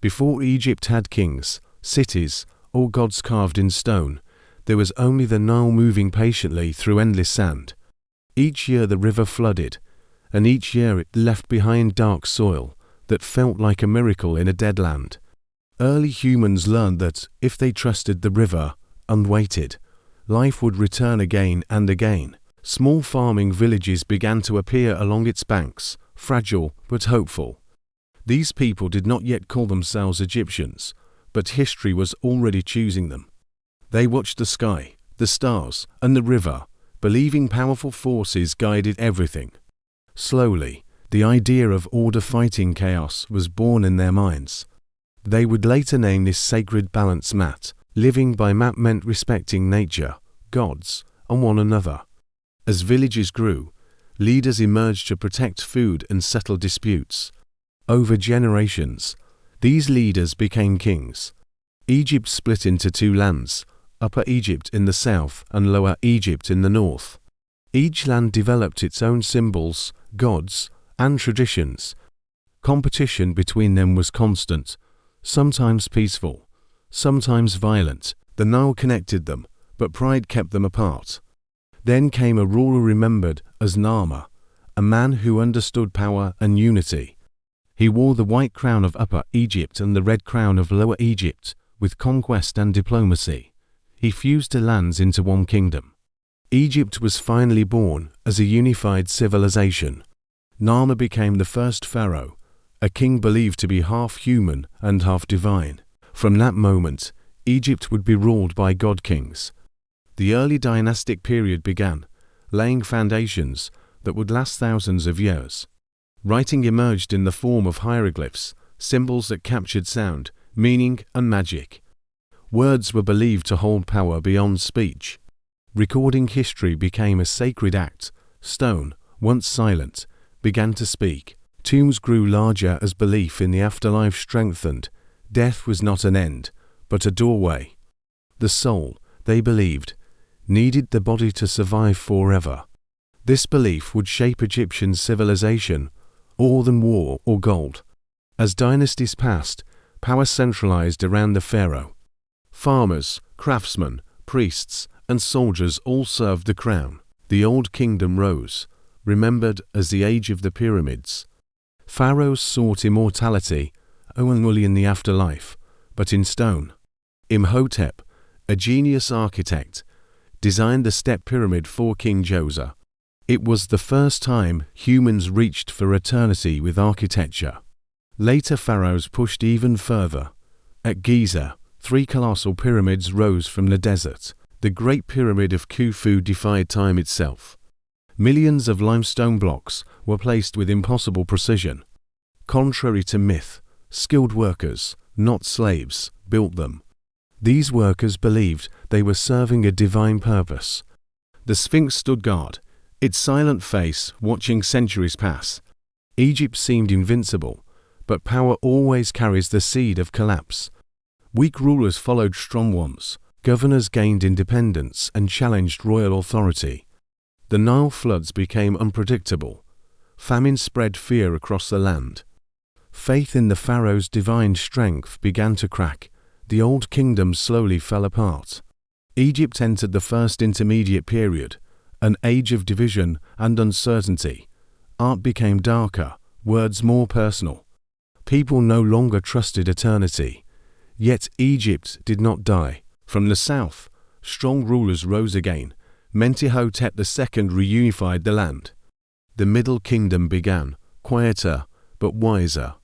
Before Egypt had kings, cities, or gods carved in stone, there was only the Nile moving patiently through endless sand. Each year the river flooded, and each year it left behind dark soil that felt like a miracle in a dead land. Early humans learned that if they trusted the river and waited, life would return again and again. Small farming villages began to appear along its banks, fragile but hopeful. These people did not yet call themselves Egyptians, but history was already choosing them. They watched the sky, the stars, and the river, believing powerful forces guided everything. Slowly, the idea of order fighting chaos was born in their minds. They would later name this sacred balance mat. Living by mat meant respecting nature, gods, and one another. As villages grew, leaders emerged to protect food and settle disputes. Over generations, these leaders became kings. Egypt split into two lands, Upper Egypt in the south and Lower Egypt in the north. Each land developed its own symbols, gods, and traditions. Competition between them was constant, sometimes peaceful, sometimes violent. The Nile connected them, but pride kept them apart. Then came a ruler remembered as Nama, a man who understood power and unity. He wore the white crown of Upper Egypt and the red crown of Lower Egypt, with conquest and diplomacy. He fused the lands into one kingdom. Egypt was finally born as a unified civilization. Nama became the first pharaoh, a king believed to be half human and half divine. From that moment, Egypt would be ruled by god-kings. The early dynastic period began, laying foundations that would last thousands of years. Writing emerged in the form of hieroglyphs, symbols that captured sound, meaning, and magic. Words were believed to hold power beyond speech. Recording history became a sacred act. Stone, once silent, began to speak. Tombs grew larger as belief in the afterlife strengthened. Death was not an end, but a doorway. The soul, they believed, needed the body to survive forever. This belief would shape Egyptian civilization, more than war or gold. As dynasties passed, power centralized around the pharaoh. Farmers, craftsmen, priests, and soldiers all served the crown. The old kingdom rose, remembered as the age of the pyramids. Pharaohs sought immortality, only in the afterlife, but in stone. Imhotep, a genius architect, designed the step pyramid for King Djoser. It was the first time humans reached for eternity with architecture. Later pharaohs pushed even further. At Giza, 3 colossal pyramids rose from the desert. The Great Pyramid of Khufu defied time itself. Millions of limestone blocks were placed with impossible precision. Contrary to myth, skilled workers, not slaves, built them. These workers believed they were serving a divine purpose. The Sphinx stood guard, its silent face watching centuries pass. Egypt seemed invincible, but power always carries the seed of collapse. Weak rulers followed strong ones. Governors gained independence and challenged royal authority. The Nile floods became unpredictable. Famine spread fear across the land. Faith in the pharaoh's divine strength began to crack. The old kingdom slowly fell apart. Egypt entered the first intermediate period, an age of division and uncertainty. Art became darker, words more personal. People no longer trusted eternity. Yet Egypt did not die. From the south, strong rulers rose again. Mentuhotep II reunified the land. The Middle Kingdom began, quieter but wiser.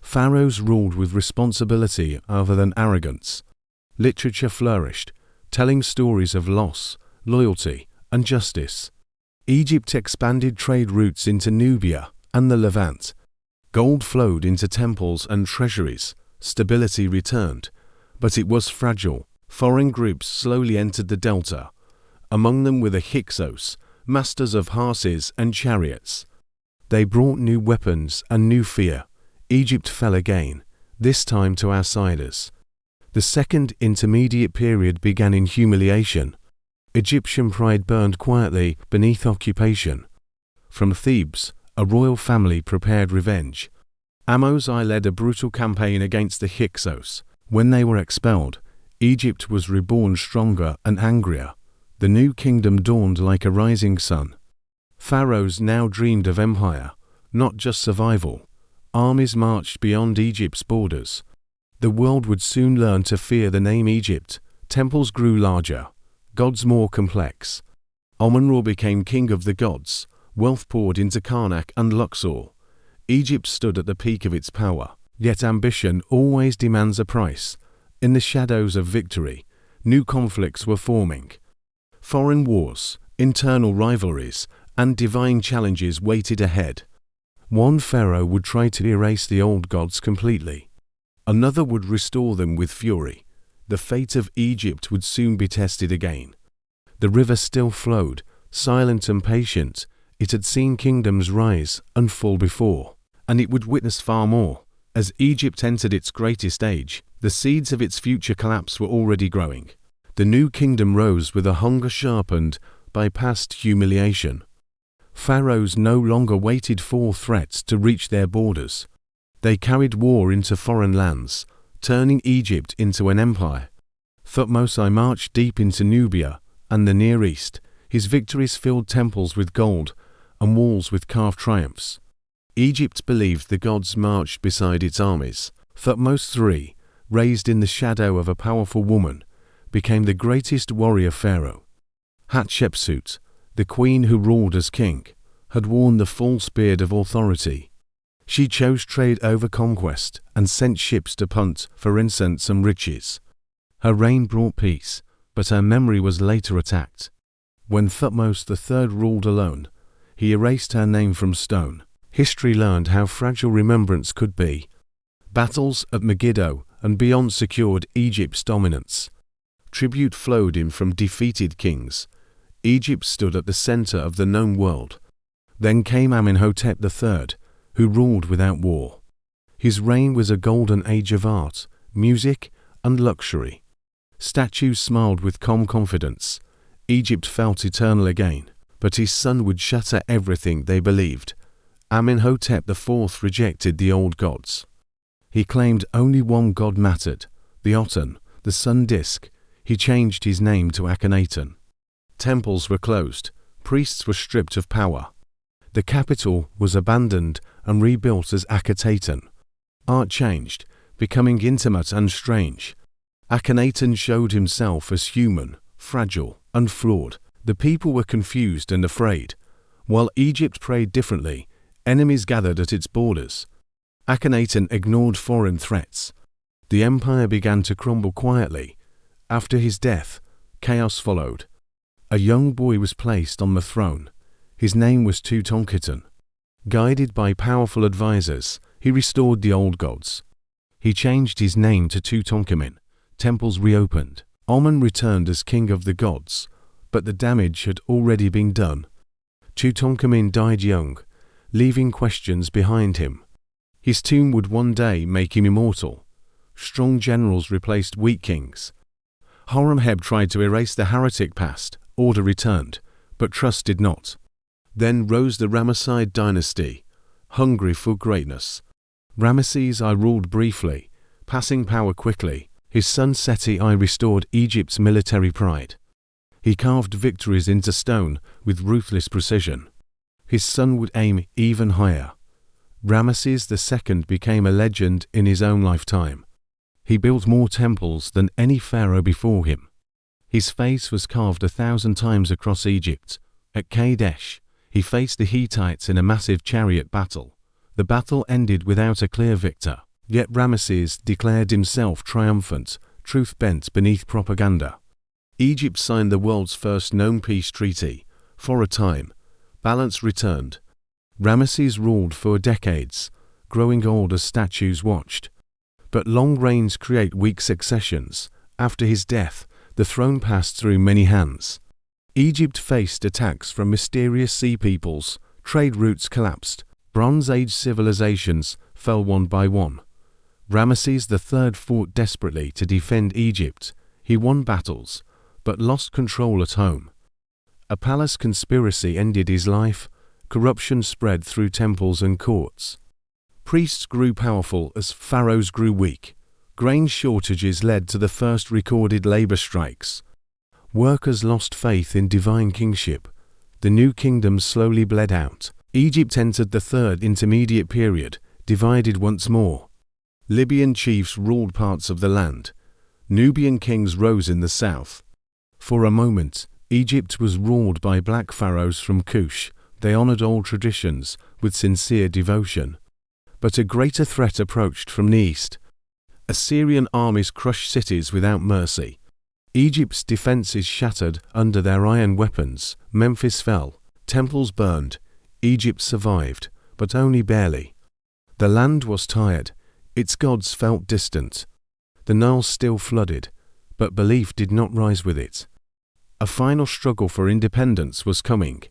Pharaohs ruled with responsibility rather than arrogance. Literature flourished, telling stories of loss, loyalty, and justice. Egypt expanded trade routes into Nubia and the Levant. Gold flowed into temples and treasuries. Stability returned, but it was fragile. Foreign groups slowly entered the delta. Among them were the Hyksos, masters of horses and chariots. They brought new weapons and new fear. Egypt fell again, this time to outsiders. The second intermediate period began in humiliation. Egyptian pride burned quietly beneath occupation. From Thebes, a royal family prepared revenge. Amos-I led a brutal campaign against the Hyksos. When they were expelled, Egypt was reborn stronger and angrier. The new kingdom dawned like a rising sun. Pharaohs now dreamed of empire, not just survival. Armies marched beyond Egypt's borders. The world would soon learn to fear the name Egypt. Temples grew larger, gods more complex. Amun-Ra became king of the gods. Wealth poured into Karnak and Luxor. Egypt stood at the peak of its power. Yet ambition always demands a price. In the shadows of victory, new conflicts were forming. Foreign wars, internal rivalries, and divine challenges waited ahead. One pharaoh would try to erase the old gods completely. Another would restore them with fury. The fate of Egypt would soon be tested again. The river still flowed, silent and patient. It had seen kingdoms rise and fall before, and it would witness far more. As Egypt entered its greatest age, the seeds of its future collapse were already growing. The new kingdom rose with a hunger sharpened by past humiliation. Pharaohs no longer waited for threats to reach their borders. They carried war into foreign lands, turning Egypt into an empire. Thutmose marched deep into Nubia and the Near East. His victories filled temples with gold and walls with carved triumphs. Egypt believed the gods marched beside its armies. Thutmose III, raised in the shadow of a powerful woman, became the greatest warrior pharaoh. Hatshepsut, the queen who ruled as king, had worn the false beard of authority. She chose trade over conquest and sent ships to Punt for incense and riches. Her reign brought peace, but her memory was later attacked. When Thutmose III ruled alone, he erased her name from stone. History learned how fragile remembrance could be. Battles at Megiddo and beyond secured Egypt's dominance. Tribute flowed in from defeated kings. Egypt stood at the center of the known world. Then came Amenhotep III, who ruled without war. His reign was a golden age of art, music, and luxury. Statues smiled with calm confidence. Egypt felt eternal again, but his son would shatter everything they believed. Amenhotep IV rejected the old gods. He claimed only one god mattered, the Aten, the sun disk. He changed his name to Akhenaten. Temples were closed, priests were stripped of power. The capital was abandoned and rebuilt as Akhetaten. Art changed, becoming intimate and strange. Akhenaten showed himself as human, fragile, and flawed. The people were confused and afraid. While Egypt prayed differently, enemies gathered at its borders. Akhenaten ignored foreign threats. The empire began to crumble quietly. After his death, chaos followed. A young boy was placed on the throne. His name was Tutankhaten. Guided by powerful advisors, he restored the old gods. He changed his name to Tutankhamen. Temples reopened. Amun returned as king of the gods, but the damage had already been done. Tutankhamen died young, leaving questions behind him. His tomb would one day make him immortal. Strong generals replaced weak kings. Horemheb tried to erase the heretic past. Order returned, but trust did not. Then rose the Ramesside dynasty, hungry for greatness. Ramesses I ruled briefly, passing power quickly. His son Seti I restored Egypt's military pride. He carved victories into stone with ruthless precision. His son would aim even higher. Ramesses II became a legend in his own lifetime. He built more temples than any pharaoh before him. His face was carved 1,000 times across Egypt. At Kadesh, he faced the Hittites in a massive chariot battle. The battle ended without a clear victor. Yet Ramesses declared himself triumphant, truth bent beneath propaganda. Egypt signed the world's first known peace treaty. For a time, balance returned. Ramesses ruled for decades, growing old as statues watched. But long reigns create weak successions. After his death, the throne passed through many hands. Egypt faced attacks from mysterious sea peoples, trade routes collapsed, Bronze Age civilizations fell one by one. Ramesses III fought desperately to defend Egypt. He won battles, but lost control at home. A palace conspiracy ended his life. Corruption spread through temples and courts. Priests grew powerful as pharaohs grew weak. Grain shortages led to the first recorded labor strikes. Workers lost faith in divine kingship. The new kingdom slowly bled out. Egypt entered the third intermediate period, divided once more. Libyan chiefs ruled parts of the land. Nubian kings rose in the south. For a moment, Egypt was ruled by black pharaohs from Cush. They honored old traditions with sincere devotion. But a greater threat approached from the east. Assyrian armies crushed cities without mercy. Egypt's defenses shattered under their iron weapons. Memphis fell. Temples burned. Egypt survived, but only barely. The land was tired. Its gods felt distant. The Nile still flooded, but belief did not rise with it. A final struggle for independence was coming.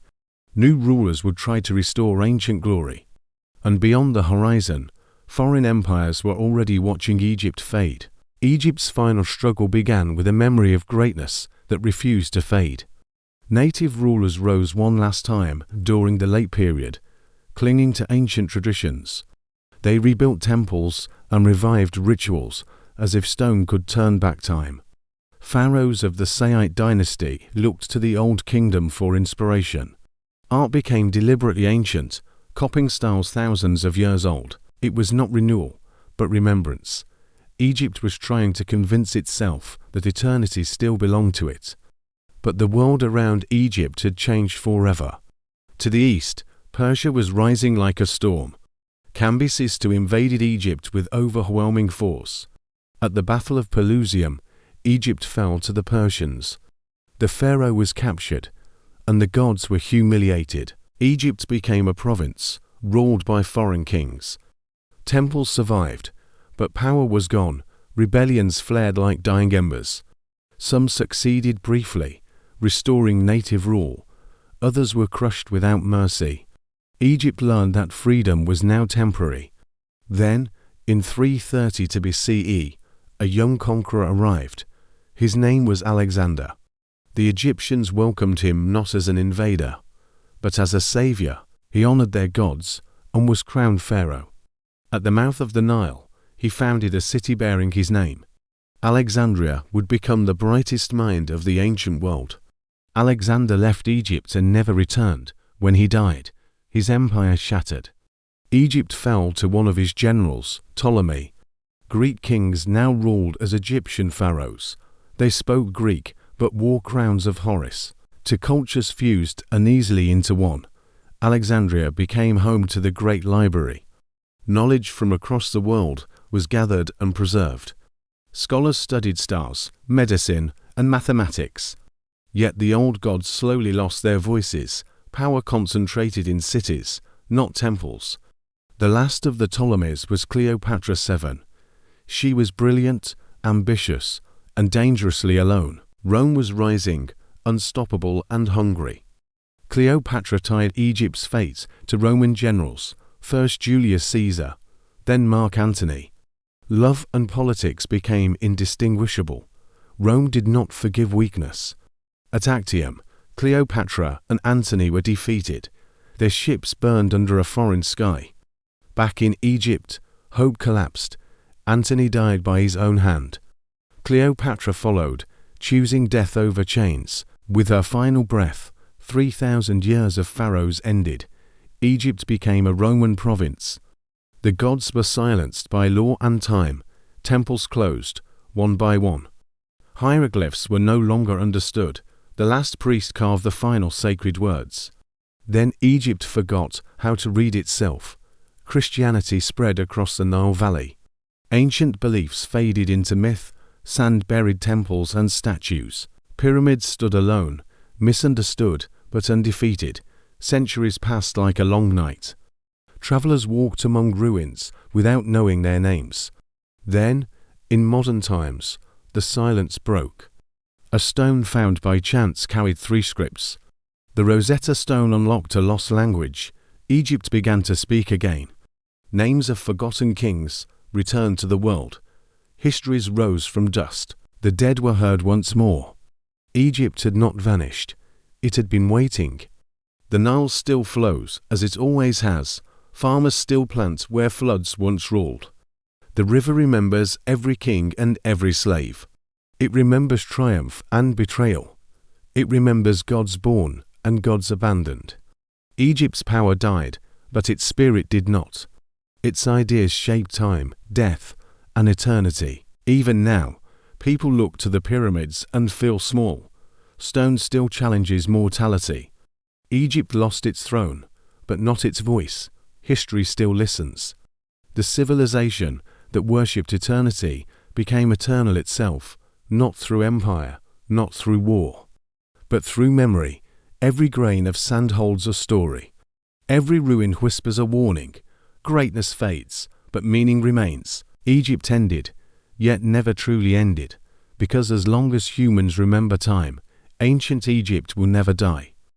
New rulers would try to restore ancient glory. And beyond the horizon, foreign empires were already watching Egypt fade. Egypt's final struggle began with a memory of greatness that refused to fade. Native rulers rose one last time during the late period, clinging to ancient traditions. They rebuilt temples and revived rituals as if stone could turn back time. Pharaohs of the Saite dynasty looked to the Old Kingdom for inspiration. Art became deliberately ancient, copying styles thousands of years old. It was not renewal, but remembrance. Egypt was trying to convince itself that eternity still belonged to it. But the world around Egypt had changed forever. To the east, Persia was rising like a storm. Cambyses II invaded Egypt with overwhelming force. At the Battle of Pelusium, Egypt fell to the Persians. The pharaoh was captured, and the gods were humiliated. Egypt became a province, ruled by foreign kings. Temples survived, but power was gone. Rebellions flared like dying embers. Some succeeded briefly, restoring native rule. Others were crushed without mercy. Egypt learned that freedom was now temporary. Then, in 330 to BCE, a young conqueror arrived. His name was Alexander. The Egyptians welcomed him not as an invader, but as a savior. He honored their gods and was crowned pharaoh. At the mouth of the Nile, he founded a city bearing his name. Alexandria would become the brightest mind of the ancient world. Alexander left Egypt and never returned. When he died, his empire shattered. Egypt fell to one of his generals, Ptolemy. Greek kings now ruled as Egyptian pharaohs. They spoke Greek, but wore crowns of Horus. Two cultures fused uneasily into one. Alexandria became home to the great library. Knowledge from across the world was gathered and preserved. Scholars studied stars, medicine, and mathematics. Yet the old gods slowly lost their voices. Power concentrated in cities, not temples. The last of the Ptolemies was Cleopatra VII. She was brilliant, ambitious, and dangerously alone. Rome was rising, unstoppable and hungry. Cleopatra tied Egypt's fate to Roman generals, first Julius Caesar, then Mark Antony. Love and politics became indistinguishable. Rome did not forgive weakness. At Actium, Cleopatra and Antony were defeated. Their ships burned under a foreign sky. Back in Egypt, hope collapsed. Antony died by his own hand. Cleopatra followed, choosing death over chains. With her final breath, 3,000 years of pharaohs ended. Egypt became a Roman province. The gods were silenced by law and time. Temples closed, one by one. Hieroglyphs were no longer understood. The last priest carved the final sacred words. Then Egypt forgot how to read itself. Christianity spread across the Nile Valley. Ancient beliefs faded into myth, sand-buried temples and statues. Pyramids stood alone, misunderstood but undefeated. Centuries passed like a long night. Travelers walked among ruins without knowing their names. Then, in modern times, the silence broke. A stone found by chance carried 3 scripts. The Rosetta Stone unlocked a lost language. Egypt began to speak again. Names of forgotten kings returned to the world. Histories rose from dust. The dead were heard once more. Egypt had not vanished. It had been waiting. The Nile still flows, as it always has, Farmers still plant where floods once ruled. The river remembers every king and every slave. It remembers triumph and betrayal. It remembers God's born and God's abandoned. Egypt's power died, but its spirit did not. Its ideas shaped time, death, and eternity. Even now, people look to the pyramids and feel small. Stone still challenges mortality. Egypt lost its throne, but not its voice. History still listens. The civilization that worshipped eternity became eternal itself, not through empire, not through war, but through memory. Every grain of sand holds a story. Every ruin whispers a warning. Greatness fades, but meaning remains. Egypt ended, yet never truly ended, because as long as humans remember time, ancient Egypt will never die.